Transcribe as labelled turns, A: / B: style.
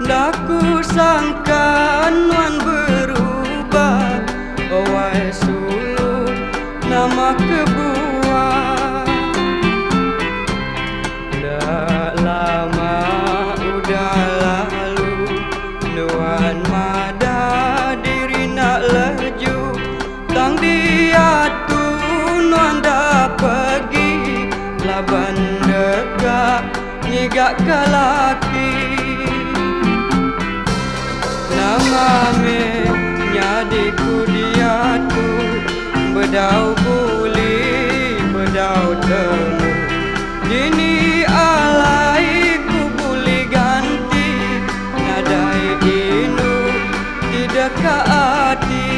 A: Dah ku sangka nuan berubah, owai sulu nama kebuah. Dah lama udah lalu, nuan mada diri nak laju. Tang dia tu nuan dah pergi, laban Deka ngigak ke laki. Nama me nyadiku dia tu, bedau buli bedau temu. Dini alai ku buli ganti, nadai Indu di dekat hati.